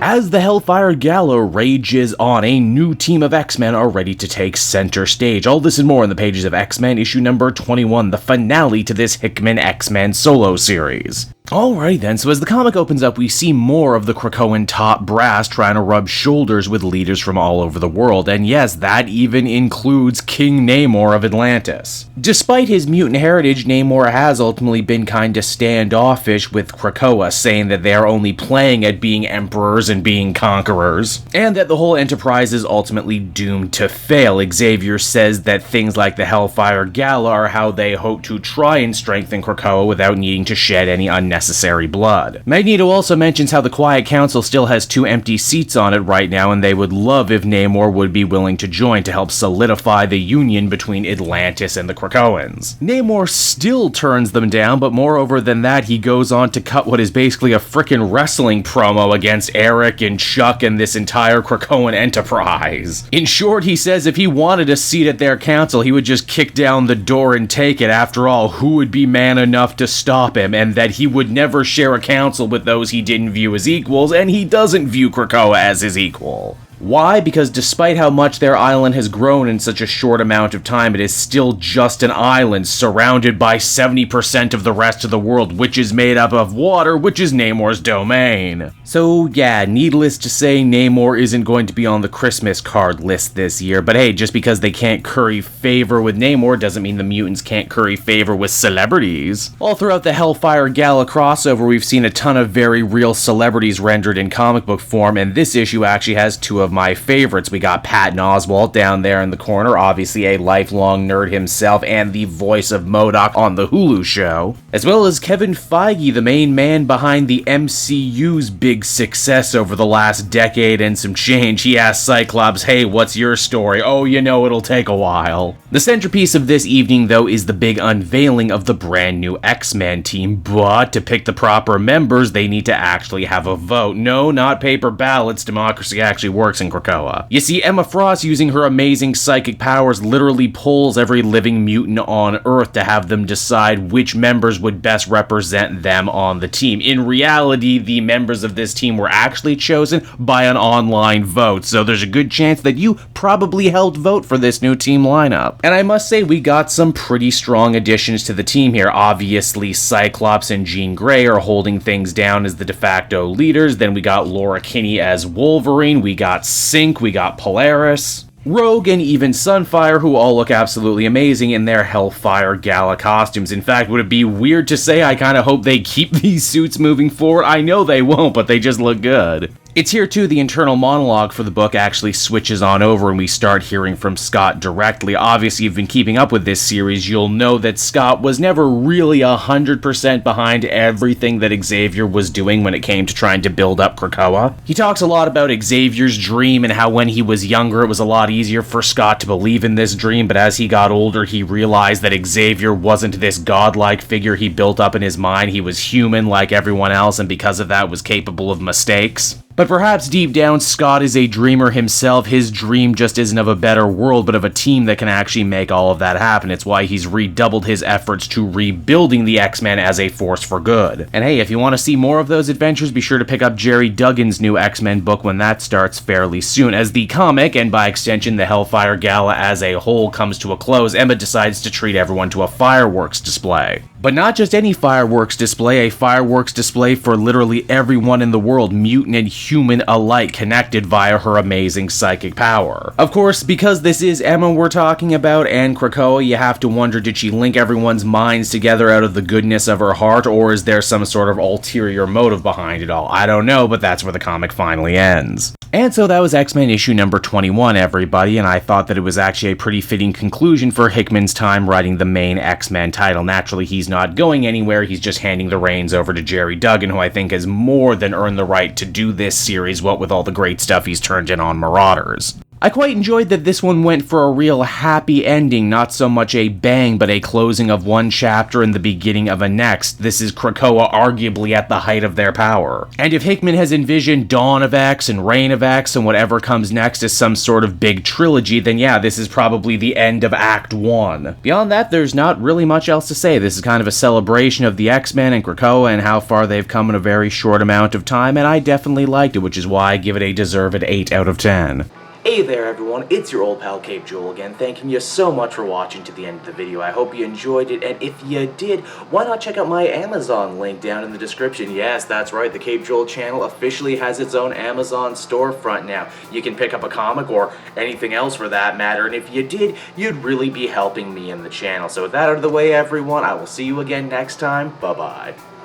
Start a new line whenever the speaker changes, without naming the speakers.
As the Hellfire Gala rages on, a new team of X-Men are ready to take center stage. All this and more in the pages of X-Men issue number 21, the finale to this Hickman X-Men solo series. Alright then, so as the comic opens up, we see more of the Krakoan top brass trying to rub shoulders with leaders from all over the world, and yes, that even includes King Namor of Atlantis. Despite his mutant heritage, Namor has ultimately been kinda standoffish with Krakoa, saying that they are only playing at being emperors and being conquerors, and that the whole enterprise is ultimately doomed to fail. Xavier says that things like the Hellfire Gala are how they hope to try and strengthen Krakoa without needing to shed any unnecessary blood. Magneto also mentions how the Quiet Council still has 2 empty seats on it right now, and they would love if Namor would be willing to join to help solidify the union between Atlantis and the Krakoans. Namor still turns them down, but moreover than that, he goes on to cut what is basically a frickin' wrestling promo against Eric and Chuck and this entire Krakoan enterprise. In short, he says if he wanted a seat at their council, he would just kick down the door and take it. After all, who would be man enough to stop him, and that he would never share a council with those he didn't view as equals, and he doesn't view Krakoa as his equal. Why? Because despite how much their island has grown in such a short amount of time, it is still just an island surrounded by 70% of the rest of the world, which is made up of water, which is Namor's domain. So yeah, needless to say, Namor isn't going to be on the Christmas card list this year, but hey, just because they can't curry favor with Namor doesn't mean the mutants can't curry favor with celebrities. All throughout the Hellfire Gala crossover, we've seen a ton of very real celebrities rendered in comic book form, and this issue actually has 2 of my favorites. We got Patton Oswalt down there in the corner, obviously a lifelong nerd himself and the voice of MODOK on the Hulu show, as well as Kevin Feige, the main man behind the MCU's big success over the last decade and some change. He asked Cyclops, hey, what's your story? Oh, you know, it'll take a while. The centerpiece of this evening, though, is the big unveiling of the brand new X-Men team, but to pick the proper members, they need to actually have a vote. No, not paper ballots. Democracy actually works in Krakoa. You see, Emma Frost, using her amazing psychic powers, literally pulls every living mutant on Earth to have them decide which members would best represent them on the team. In reality, the members of this team were actually chosen by an online vote, so there's a good chance that you probably helped vote for this new team lineup. And I must say, we got some pretty strong additions to the team here. Obviously, Cyclops and Jean Grey are holding things down as the de facto leaders. Then we got Laura Kinney as Wolverine, we got Synch, we got Polaris, Rogue, and even Sunfire, who all look absolutely amazing in their Hellfire Gala costumes. In fact, would it be weird to say I kinda hope they keep these suits moving forward? I know they won't, but they just look good. It's here too, the internal monologue for the book actually switches on over and we start hearing from Scott directly. Obviously, you've been keeping up with this series, you'll know that Scott was never really 100% behind everything that Xavier was doing when it came to trying to build up Krakoa. He talks a lot about Xavier's dream and how when he was younger it was a lot easier for Scott to believe in this dream, but as he got older he realized that Xavier wasn't this godlike figure he built up in his mind. He was human like everyone else, and because of that was capable of mistakes. But perhaps deep down, Scott is a dreamer himself. His dream just isn't of a better world, but of a team that can actually make all of that happen. It's why he's redoubled his efforts to rebuilding the X-Men as a force for good. And hey, if you want to see more of those adventures, be sure to pick up Jerry Duggan's new X-Men book when that starts fairly soon. As the comic, and by extension the Hellfire Gala as a whole, comes to a close, Emma decides to treat everyone to a fireworks display. But not just any fireworks display, a fireworks display for literally everyone in the world, mutant and human alike, connected via her amazing psychic power. Of course, because this is Emma we're talking about, and Krakoa, you have to wonder, did she link everyone's minds together out of the goodness of her heart, or is there some sort of ulterior motive behind it all? I don't know, but that's where the comic finally ends. And so that was X-Men issue number 21, everybody, and I thought that it was actually a pretty fitting conclusion for Hickman's time writing the main X-Men title. Naturally, he's not going anywhere, he's just handing the reins over to Jerry Duggan, who I think has more than earned the right to do this series, what with all the great stuff he's turned in on Marauders. I quite enjoyed that this one went for a real happy ending, not so much a bang, but a closing of one chapter and the beginning of a next. This is Krakoa arguably at the height of their power. And if Hickman has envisioned Dawn of X and Reign of X and whatever comes next as some sort of big trilogy, then yeah, this is probably the end of Act 1. Beyond that, there's not really much else to say. This is kind of a celebration of the X-Men and Krakoa and how far they've come in a very short amount of time, and I definitely liked it, which is why I give it a deserved 8 out of 10. Hey there everyone, it's your old pal Cape Joel again, thanking you so much for watching to the end of the video. I hope you enjoyed it, and if you did, why not check out my Amazon link down in the description. Yes, that's right, the Cape Joel channel officially has its own Amazon storefront now. You can pick up a comic or anything else for that matter, and if you did, you'd really be helping me in the channel. So with that out of the way everyone, I will see you again next time. Bye-bye.